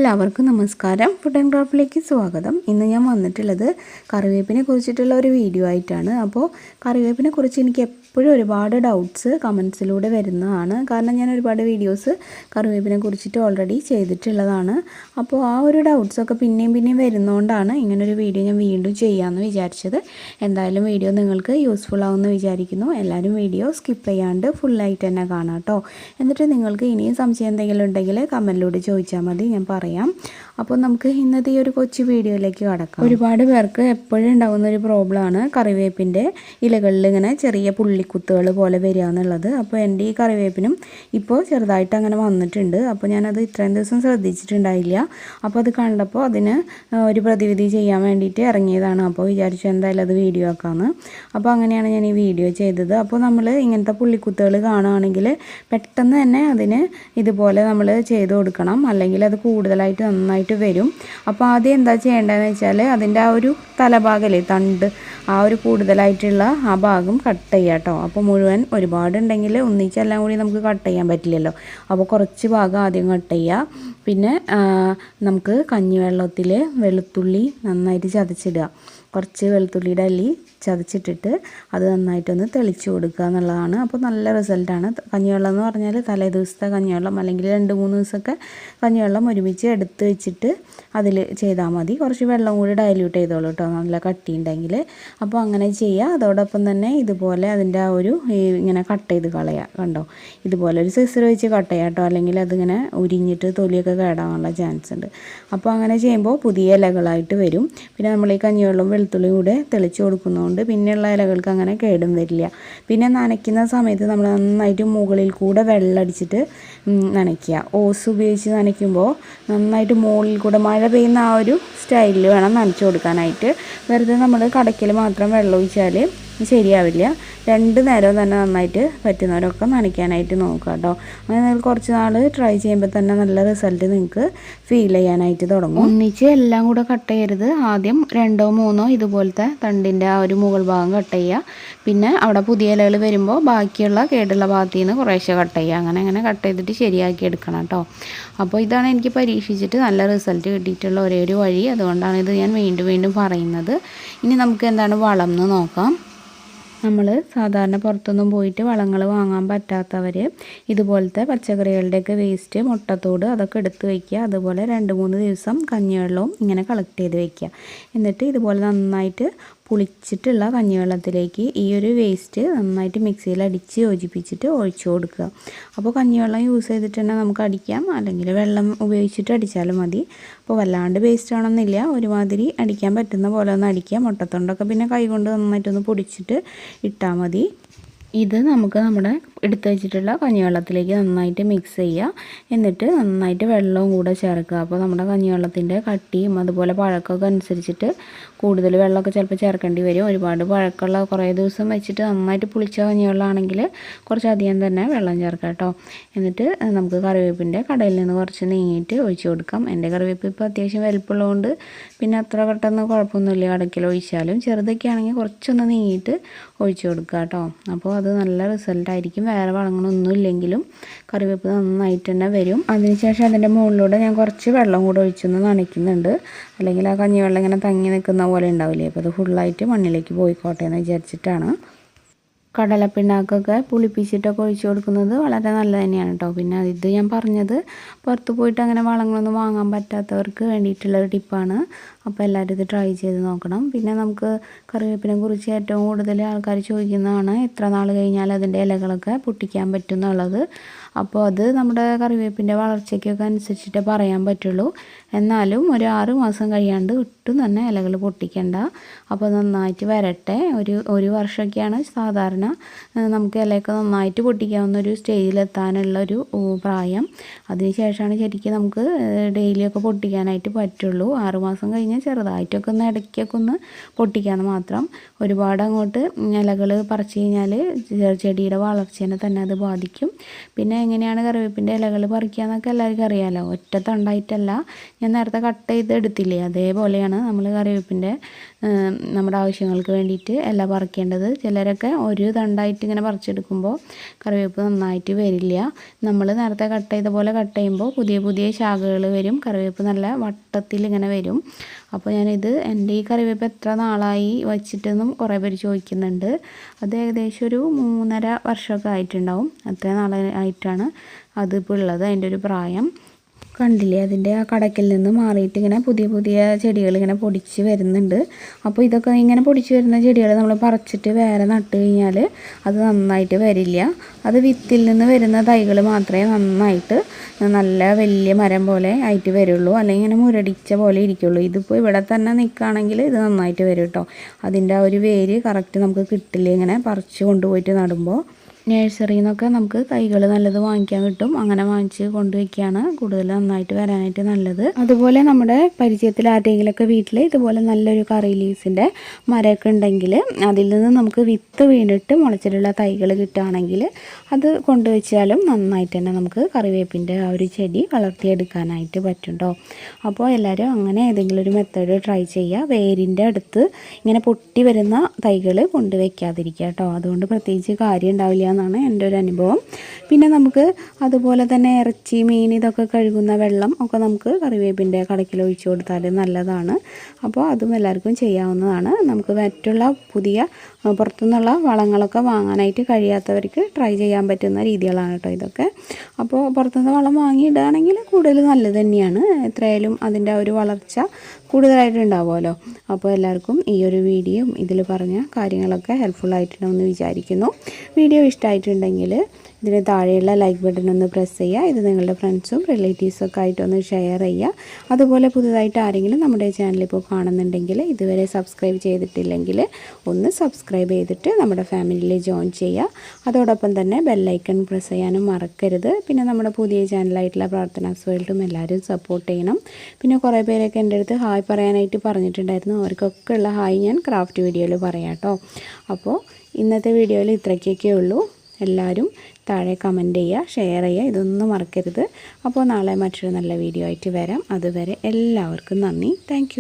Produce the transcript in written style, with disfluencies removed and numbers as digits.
എല്ലാവർക്കും നമസ്കാരം. Food and ക്രാഫ്റ്റിലേക്ക് സ്വാഗതം. ഇന്ന് ഞാൻ വന്നിട്ടുള്ളത് കറിവേപ്പിനെ കുറിച്ചിട്ടുള്ള ഒരു വീഡിയോ ആയിട്ടാണ്. അപ്പോൾ കറിവേപ്പിനെ കുറിച്ച് എനിക്ക് എപ്പോഴും ഒരുപാട് ഡൗട്ട്സ് കമൻസിലൂടെ വരുന്നതാണ്. കാരണം ഞാൻ ഒരുപാട് വീഡിയോസ് കറിവേപ്പിനെ കുറിച്ചിട്ട് ഓൾറെഡി ചെയ്തിട്ടുള്ളതാണ്. അപ്പോൾ ആ ഒരു ഡൗട്ട്സൊക്കെ പിന്നെയും വരുന്നതുകൊണ്ടാണ് ഇങ്ങനൊരു വീഡിയോ ഞാൻ വീണ്ടും ചെയ്യാമെന്ന് വിചാരിച്ചത്. എന്തായാലും വീഡിയോ നിങ്ങൾക്ക് യൂസ്ഫുൾ ആവുമെന്ന് വിചാരിക്കുന്നു. എല്ലാവരും വീഡിയോ സ്കിപ്പ് ചെയ്യാണ്ട് ഫുള്ളായിട്ട് തന്നെ കാണാം കേട്ടോ. എന്നിട്ട് നിങ്ങൾക്ക് ഇനിയും സംശയം എന്തെങ്കിലും ഉണ്ടെങ്കിൽ കമൻറ്റിലൂടെ ചോദിച്ചാൽ മതി, ഞാൻ പറയാം. അപ്പോൾ നമുക്ക് ഇന്നത്തെ ഈ ഒരു കൊച്ചു വീഡിയോയിലേക്ക് കടക്കാം. ഒരുപാട് പേർക്ക് എപ്പോഴും ഉണ്ടാകുന്ന ഒരു പ്രോബ്ലമാണ് കറിവേപ്പിൻ്റെ ഇലകളിൽ ഇങ്ങനെ ചെറിയ പുള്ളിക്കുത്തുകൾ പോലെ വരിക എന്നുള്ളത്. അപ്പോൾ എൻ്റെ ഈ കറിവേപ്പിനും ഇപ്പോൾ ചെറുതായിട്ട് അങ്ങനെ വന്നിട്ടുണ്ട്. അപ്പോൾ ഞാനത് ഇത്രയും ദിവസം ശ്രദ്ധിച്ചിട്ടുണ്ടായില്ല. അപ്പോൾ അത് കണ്ടപ്പോൾ അതിന് ഒരു പ്രതിവിധി ചെയ്യാൻ വേണ്ടിയിട്ട് ഇറങ്ങിയതാണ്. അപ്പോൾ വിചാരിച്ചു എന്തായാലും അത് വീഡിയോ ആക്കാമെന്ന്. അപ്പോൾ അങ്ങനെയാണ് ഞാൻ ഈ വീഡിയോ ചെയ്തത്. അപ്പോൾ നമ്മൾ ഇങ്ങനത്തെ പുള്ളിക്കുത്തുകൾ കാണുകയാണെങ്കിൽ പെട്ടെന്ന് തന്നെ അതിന് ഇതുപോലെ നമ്മൾ ചെയ്ത് കൊടുക്കണം, അല്ലെങ്കിൽ അത് കൂടുതലായിട്ട് നന്നായിട്ട് വരും. അപ്പോൾ ആദ്യം എന്താ ചെയ്യേണ്ടതെന്ന് വെച്ചാൽ അതിൻ്റെ ആ ഒരു തലഭാഗമല്ലേ, തണ്ട്, ആ ഒരു കൂടുതലായിട്ടുള്ള ആ ഭാഗം കട്ട് ചെയ്യുക കേട്ടോ. അപ്പോൾ മുഴുവൻ ഒരുപാടുണ്ടെങ്കിൽ ഒന്നിച്ചെല്ലാം കൂടി നമുക്ക് കട്ട് ചെയ്യാൻ പറ്റില്ലല്ലോ. അപ്പോൾ കുറച്ച് ഭാഗം ആദ്യം കട്ട് ചെയ്യുക. പിന്നെ നമുക്ക് കഞ്ഞിവെള്ളത്തിൽ വെളുത്തുള്ളി നന്നായിട്ട് ചതച്ചിടുക. കുറച്ച് വെളുത്തുള്ളിയുടെ അല്ലി ചതച്ചിട്ടിട്ട് അത് നന്നായിട്ടൊന്ന് തെളിച്ച് കൊടുക്കുക എന്നുള്ളതാണ്. അപ്പോൾ നല്ല റിസൾട്ടാണ്. കഞ്ഞിവെള്ളം എന്ന് പറഞ്ഞാൽ തലേ ദിവസത്തെ കഞ്ഞിവെള്ളം അല്ലെങ്കിൽ 2-3 ദിവസമൊക്കെ കഞ്ഞിവെള്ളം ഒരുമിച്ച് എടുത്ത് വെച്ചിട്ട് അതിൽ ചെയ്താൽ മതി. കുറച്ച് വെള്ളം കൂടി ഡൈല്യൂട്ട് ചെയ്തോളൂ കേട്ടോ, നല്ല കട്ടി ഉണ്ടെങ്കിൽ. അപ്പോൾ അങ്ങനെ ചെയ്യുക. അതോടൊപ്പം തന്നെ ഇതുപോലെ അതിൻ്റെ ആ ഒരു ഇങ്ങനെ കട്ട് ചെയ്ത് കളയുക. കണ്ടോ, ഇതുപോലെ ഒരു സിസർ വെച്ച് കട്ട് ചെയ്യുക കേട്ടോ, അല്ലെങ്കിൽ അതിങ്ങനെ ഉരിഞ്ഞിട്ട് തൊലിയൊക്കെ കേടാവാനുള്ള ചാൻസ് ഉണ്ട്. അപ്പോൾ അങ്ങനെ ചെയ്യുമ്പോൾ പുതിയ ഇലകളായിട്ട് വരും. പിന്നെ നമ്മൾ ഈ കഞ്ഞിവെള്ളം വെളുത്തുള്ളിയും കൂടെ തെളിച്ച് കൊടുക്കുന്നതുകൊണ്ട് പിന്നെയുള്ള ഇലകൾക്ക് അങ്ങനെ കേടും വരില്ല. പിന്നെ നനയ്ക്കുന്ന സമയത്ത് നമ്മൾ നന്നായിട്ട് മുകളിൽ കൂടെ വെള്ളമടിച്ചിട്ട് നനയ്ക്കുക. ഓസ് ഉപയോഗിച്ച് നനയ്ക്കുമ്പോൾ നന്നായിട്ട് മുകളിൽ കൂടെ മഴ പെയ്യുന്ന ആ ഒരു സ്റ്റൈലിൽ വേണം നനച്ച് കൊടുക്കാനായിട്ട്. വെറുതെ നമ്മൾ കടയ്ക്കൽ മാത്രം വെള്ളം ഒഴിച്ചാൽ ശരിയാവില്ല. 2 നേരവും തന്നെ നന്നായിട്ട് പറ്റുന്നവരൊക്കെ നനയ്ക്കാനായിട്ട് നോക്കുക കേട്ടോ. അങ്ങനെ നിങ്ങൾ കുറച്ച് നാൾ ട്രൈ ചെയ്യുമ്പോൾ തന്നെ നല്ല റിസൾട്ട് നിങ്ങൾക്ക് ഫീൽ ചെയ്യാനായിട്ട് തുടങ്ങും. ഒന്നിച്ച് എല്ലാം കൂടെ കട്ട് ചെയ്യരുത്. ആദ്യം 2-3 ഇതുപോലത്തെ തണ്ടിൻ്റെ ആ ഒരു മുകൾ ഭാഗം കട്ട് ചെയ്യുക. പിന്നെ അവിടെ പുതിയ ഇലകൾ വരുമ്പോൾ ബാക്കിയുള്ള കേടുള്ള ഭാഗത്തു നിന്ന് കുറേശ്ശെ കട്ട് ചെയ്യുക. അങ്ങനെ കട്ട് ചെയ്തിട്ട് ശരിയാക്കി എടുക്കണം കേട്ടോ. അപ്പോൾ ഇതാണ് എനിക്ക് പരീക്ഷിച്ചിട്ട് നല്ല റിസൾട്ട് കിട്ടിയിട്ടുള്ള ഒരേ ഒരു വഴി. അതുകൊണ്ടാണ് ഇത് ഞാൻ വീണ്ടും പറയുന്നത്. ഇനി നമുക്ക് എന്താണ് വളം എന്ന് നോക്കാം. നമ്മൾ സാധാരണ പുറത്തൊന്നും പോയിട്ട് വളങ്ങൾ വാങ്ങാൻ പറ്റാത്തവർ ഇതുപോലത്തെ പച്ചക്കറികളുടെയൊക്കെ വേസ്റ്റ്, മുട്ടത്തോട്, അതൊക്കെ എടുത്ത് വയ്ക്കുക. അതുപോലെ 2-3 ദിവസം കഞ്ഞിവെള്ളവും ഇങ്ങനെ കളക്ട് ചെയ്ത് വയ്ക്കുക. എന്നിട്ട് ഇതുപോലെ നന്നായിട്ട് പുളിച്ചിട്ടുള്ള കഞ്ഞിവെള്ളത്തിലേക്ക് ഈ ഒരു വേസ്റ്റ് നന്നായിട്ട് മിക്സിയിൽ അടിച്ച് യോജിപ്പിച്ചിട്ട് ഒഴിച്ചു കൊടുക്കുക. അപ്പോൾ കഞ്ഞിവെള്ളം യൂസ് ചെയ്തിട്ട് തന്നെ നമുക്ക് അടിക്കാം, അല്ലെങ്കിൽ വെള്ളം ഉപയോഗിച്ചിട്ട് അടിച്ചാലും മതി. അപ്പോൾ വല്ലാണ്ട് വേസ്റ്റ് ആണെന്നില്ല, ഒരുമാതിരി അടിക്കാൻ പറ്റുന്ന പോലെ ഒന്ന് അടിക്കുക. മുട്ടത്തൊണ്ടൊക്കെ പിന്നെ കൈകൊണ്ട് നന്നായിട്ടൊന്ന് പൊടിച്ചിട്ട് ഇട്ടാൽ മതി. ഇത് നമുക്ക് നമ്മുടെ എടുത്ത് വെച്ചിട്ടുള്ള കഞ്ഞിവെള്ളത്തിലേക്ക് നന്നായിട്ട് മിക്സ് ചെയ്യുക. എന്നിട്ട് നന്നായിട്ട് വെള്ളവും കൂടെ ചേർക്കുക. അപ്പോൾ നമ്മുടെ കഞ്ഞിവെള്ളത്തിൻ്റെ കട്ടിയും അതുപോലെ പഴക്കമൊക്കെ അനുസരിച്ചിട്ട് കൂടുതൽ വെള്ളമൊക്കെ ചിലപ്പോൾ ചേർക്കേണ്ടി വരും. ഒരുപാട് പഴക്കമുള്ള കുറേ ദിവസം വെച്ചിട്ട് നന്നായിട്ട് പുളിച്ച കഞ്ഞിവെള്ളമാണെങ്കിൽ കുറച്ചധികം തന്നെ വെള്ളം ചേർക്കാം കേട്ടോ. എന്നിട്ട് നമുക്ക് കറിവേപ്പിൻ്റെ കടയിൽ നിന്ന് കുറച്ച് നീങ്ങിയിട്ട് ഒഴിച്ച് കൊടുക്കാം. എൻ്റെ കറിവേപ്പ് ഇപ്പോൾ അത്യാവശ്യം വലിപ്പമുള്ളതുകൊണ്ട് പിന്നെ അത്ര പെട്ടെന്ന് കുഴപ്പമൊന്നുമില്ല. കടക്കിൽ ഒഴിച്ചാലും ചെറുതൊക്കെ ആണെങ്കിൽ കുറച്ചൊന്ന് നീങ്ങിയിട്ട് ഒഴിച്ച് കൊടുക്കുക കേട്ടോ. അപ്പോൾ അത് നല്ല റിസൾട്ടായിരിക്കും. വേറെ വളങ്ങളൊന്നും ഇല്ലെങ്കിലും കറിവേപ്പ് നന്നായിട്ട് തന്നെ വരും. അതിനുശേഷം അതിൻ്റെ മുകളിലൂടെ ഞാൻ കുറച്ച് വെള്ളം കൂടെ ഒഴിച്ചൊന്ന് നനയ്ക്കുന്നുണ്ട്. അല്ലെങ്കിൽ ആ കഞ്ഞിവെള്ളം ഇങ്ങനെ തങ്ങി നിൽക്കുന്ന പോലെ ഉണ്ടാവില്ലേ, അപ്പോൾ അത് ഫുള്ളായിട്ട് മണ്ണിലേക്ക് പോയിക്കോട്ടെ എന്ന് വിചാരിച്ചിട്ടാണ്. കടലപ്പിണ്ണാക്കൊക്കെ പുളിപ്പിച്ചിട്ടൊക്കെ ഒഴിച്ചു കൊടുക്കുന്നത് വളരെ നല്ലത് തന്നെയാണ് കേട്ടോ. പിന്നെ ഇത് ഞാൻ പറഞ്ഞത് പുറത്ത് പോയിട്ട് അങ്ങനെ വളങ്ങളൊന്നും വാങ്ങാൻ പറ്റാത്തവർക്ക് വേണ്ടിയിട്ടുള്ളൊരു ടിപ്പാണ്. അപ്പോൾ എല്ലാവരും ഇത് ട്രൈ ചെയ്ത് നോക്കണം. പിന്നെ നമുക്ക് കറിവേപ്പിനെ കുറിച്ച് ഏറ്റവും കൂടുതൽ ആൾക്കാർ ചോദിക്കുന്നതാണ് എത്ര നാൾ കഴിഞ്ഞാൽ അതിൻ്റെ ഇലകളൊക്കെ പൊട്ടിക്കാൻ പറ്റും എന്നുള്ളത്. അപ്പോൾ അത് നമ്മുടെ കറിവേപ്പിൻ്റെ വളർച്ചയ്ക്കൊക്കെ അനുസരിച്ചിട്ടേ പറയാൻ പറ്റുള്ളൂ. എന്നാലും ഒരു 6 മാസം കഴിയാണ്ട് ഒട്ടും തന്നെ ഇലകൾ പൊട്ടിക്കണ്ട. അപ്പോൾ നന്നായിട്ട് വരട്ടെ. ഒരു വർഷമൊക്കെയാണ് സാധാരണ നമുക്ക് ഇലയൊക്കെ നന്നായിട്ട് പൊട്ടിക്കാവുന്ന ഒരു സ്റ്റേജിലെത്താനുള്ളൊരു പ്രായം. അതിനുശേഷമാണ് ശരിക്കും നമുക്ക് ഡെയിലിയൊക്കെ പൊട്ടിക്കാനായിട്ട് പറ്റുള്ളൂ. 6 മാസം കഴിഞ്ഞ് ചെറുതായിട്ടൊക്കെ ഒന്ന് ഇടയ്ക്കൊക്കെ ഒന്ന് പൊട്ടിക്കാമെന്ന് മാത്രം. ഒരുപാട് അങ്ങോട്ട് ഇലകൾ പറിച്ച് കഴിഞ്ഞാൽ ചെടിയുടെ വളർച്ചേനെ തന്നെ അത് ബാധിക്കും. പിന്നെ എങ്ങനെയാണ് കറിവേപ്പിൻ്റെ ഇലകൾ പറിക്കുക എന്നൊക്കെ എല്ലാവർക്കും അറിയാമല്ലോ. ഒറ്റ തണ്ടായിട്ടല്ല, ഞാൻ നേരത്തെ കട്ട് ചെയ്തെടുത്തില്ലേ അതേപോലെയാണ് നമ്മൾ കറിവേപ്പിൻ്റെ നമ്മുടെ ആവശ്യങ്ങൾക്ക് വേണ്ടിയിട്ട് എല്ലാം പറിക്കേണ്ടത്. ചിലരൊക്കെ ഒരു തണ്ടായിട്ട് ഇങ്ങനെ പറിച്ചെടുക്കുമ്പോൾ കറിവേപ്പ് നന്നായിട്ട് വരില്ല. നമ്മൾ നേരത്തെ കട്ട് ചെയ്ത പോലെ കട്ട് ചെയ്യുമ്പോൾ പുതിയ പുതിയ ശാഖകൾ വരും, കറിവേപ്പ് നല്ല വട്ടത്തിൽ ഇങ്ങനെ വരും. അപ്പോൾ ഞാനിത് എൻ്റെ ഈ കറിവേപ്പ് എത്ര നാളായി വച്ചിട്ടെന്നും കുറേ പേര് ചോദിക്കുന്നുണ്ട്. അത് ഏകദേശം ഒരു 3.5 വർഷമൊക്കെ ആയിട്ടുണ്ടാവും. അത്ര നാളായിട്ടാണ് അതിപ്പോൾ ഉള്ളത്, അതിൻ്റെ ഒരു പ്രായം. കണ്ടില്ലേ, അതിൻ്റെ ആ കടക്കിൽ നിന്ന് മാറിയിട്ട് ഇങ്ങനെ പുതിയ പുതിയ ചെടികൾ ഇങ്ങനെ പൊടിച്ച് വരുന്നുണ്ട്. അപ്പോൾ ഇതൊക്കെ ഇങ്ങനെ പൊടിച്ച് വരുന്ന ചെടികൾ നമ്മൾ പറിച്ചിട്ട് വേറെ നട്ട് കഴിഞ്ഞാൽ അത് നന്നായിട്ട് വരില്ല. അത് വിത്തിൽ നിന്ന് വരുന്ന തൈകൾ മാത്രമേ നന്നായിട്ട് നല്ല വലിയ മരം പോലെ ആയിട്ട് വരുള്ളൂ, അല്ലെങ്കിൽ ഇങ്ങനെ മുരടിച്ച പോലെ ഇരിക്കുള്ളൂ. ഇതിപ്പോൾ ഇവിടെ തന്നെ നിൽക്കുകയാണെങ്കിൽ ഇത് നന്നായിട്ട് വരും കേട്ടോ. അതിൻ്റെ ആ ഒരു വേര് കറക്റ്റ് നമുക്ക് കിട്ടില്ല ഇങ്ങനെ പറിച്ച് കൊണ്ടുപോയിട്ട് നടുമ്പോൾ. നഴ്സറിയിൽ നിന്നൊക്കെ നമുക്ക് തൈകൾ നല്ലത് വാങ്ങിക്കാൻ കിട്ടും. അങ്ങനെ വാങ്ങിച്ച് കൊണ്ടുവയ്ക്കുകയാണ് കൂടുതൽ നന്നായിട്ട് വരാനായിട്ട് നല്ലത്. അതുപോലെ നമ്മുടെ പരിചയത്തിൽ ആരുടെയെങ്കിലുമൊക്കെ വീട്ടിൽ ഇതുപോലെ നല്ലൊരു കറി ലീവ്സിൻ്റെ മരമൊക്കെ ഉണ്ടെങ്കിൽ അതിൽ നിന്ന് നമുക്ക് വിത്ത് വീണിട്ട് മുളച്ചിട്ടുള്ള തൈകൾ കിട്ടുകയാണെങ്കിൽ അത് കൊണ്ടുവച്ചാലും നന്നായിട്ട് തന്നെ നമുക്ക് കറിവേപ്പിൻ്റെ ആ ഒരു ചെടി വളർത്തിയെടുക്കാനായിട്ട് പറ്റും കേട്ടോ. അപ്പോൾ എല്ലാവരും അങ്ങനെ ഏതെങ്കിലും ഒരു മെത്തേഡ് ട്രൈ ചെയ്യുക. വേരിൻ്റെ അടുത്ത് ഇങ്ങനെ പൊട്ടി വരുന്ന തൈകൾ കൊണ്ടുവയ്ക്കാതിരിക്കുക കേട്ടോ. അതുകൊണ്ട് പ്രത്യേകിച്ച് കാര്യം ഉണ്ടാവില്ല എന്നാണ് എൻ്റെ ഒരു അനുഭവം. പിന്നെ നമുക്ക് അതുപോലെ തന്നെ ഇറച്ചി, മീൻ ഇതൊക്കെ കഴുകുന്ന വെള്ളം ഒക്കെ നമുക്ക് കറിവേപ്പിൻ്റെ കടക്കിൽ ഒഴിച്ചു കൊടുത്താൽ നല്ലതാണ്. അപ്പോൾ അതും എല്ലാവർക്കും ചെയ്യാവുന്നതാണ്. നമുക്ക് മറ്റുള്ള പുതിയ പുറത്തുനിന്നുള്ള വളങ്ങളൊക്കെ വാങ്ങാനായിട്ട് കഴിയാത്തവർക്ക് ട്രൈ ചെയ്യാൻ പറ്റുന്ന രീതികളാണ് കേട്ടോ ഇതൊക്കെ. അപ്പോൾ പുറത്തുനിന്ന് വളം വാങ്ങിയിടുകയാണെങ്കിൽ കൂടുതൽ നല്ലത് തന്നെയാണ്. എത്രയായാലും അതിൻ്റെ ഒരു വളർച്ച കൂടുതലായിട്ട് ഉണ്ടാവുമല്ലോ. അപ്പോൾ എല്ലാവർക്കും ഈ ഒരു വീഡിയോ ഇതിൽ പറഞ്ഞ കാര്യങ്ങളൊക്കെ ഹെൽപ്ഫുള്ളായിട്ടുണ്ടെന്ന് വിചാരിക്കുന്നു. വീഡിയോ ഇഷ്ടമായിട്ടുണ്ടെങ്കിൽ ഇതിന് താഴെയുള്ള ലൈക്ക് ബട്ടൺ ഒന്ന് പ്രസ് ചെയ്യുക. ഇത് നിങ്ങളുടെ ഫ്രണ്ട്സും റിലേറ്റീവ്സൊക്കെ ആയിട്ടൊന്ന് ഷെയർ ചെയ്യുക. അതുപോലെ പുതുതായിട്ട് ആരെങ്കിലും നമ്മുടെ ചാനൽ ഇപ്പോൾ കാണുന്നുണ്ടെങ്കിൽ ഇതുവരെ സബ്സ്ക്രൈബ് ചെയ്തിട്ടില്ലെങ്കിൽ ഒന്ന് സബ്സ്ക്രൈബ് ചെയ്തിട്ട് നമ്മുടെ ഫാമിലിയിൽ ജോയിൻ ചെയ്യുക. അതോടൊപ്പം തന്നെ ബെല്ലൈക്കൺ പ്രസ് ചെയ്യാനും മറക്കരുത്. പിന്നെ നമ്മുടെ പുതിയ ചാനലായിട്ടുള്ള പ്രാർത്ഥനാസ് വേൾഡും എല്ലാവരും സപ്പോർട്ട് ചെയ്യണം. പിന്നെ കുറേ പേരൊക്കെ എൻ്റെ അടുത്ത് ഹായ് പറയാനായിട്ട് പറഞ്ഞിട്ടുണ്ടായിരുന്നു. അവർക്കൊക്കെ ഉള്ള ഹായ് ഞാൻ ക്രാഫ്റ്റ് വീഡിയോയിൽ പറയാം കേട്ടോ. അപ്പോൾ ഇന്നത്തെ വീഡിയോയിൽ ഇത്രയ്ക്കൊക്കെ ഉള്ളൂ. എല്ലാവരും താഴെ കമൻറ്റ് ചെയ്യുക, ഷെയർ ചെയ്യുക, ഇതൊന്നും മറക്കരുത്. അപ്പോൾ നാളെ മറ്റൊരു നല്ല വീഡിയോ ആയിട്ട് വരാം. അതുവരെ എല്ലാവർക്കും നന്ദി. താങ്ക്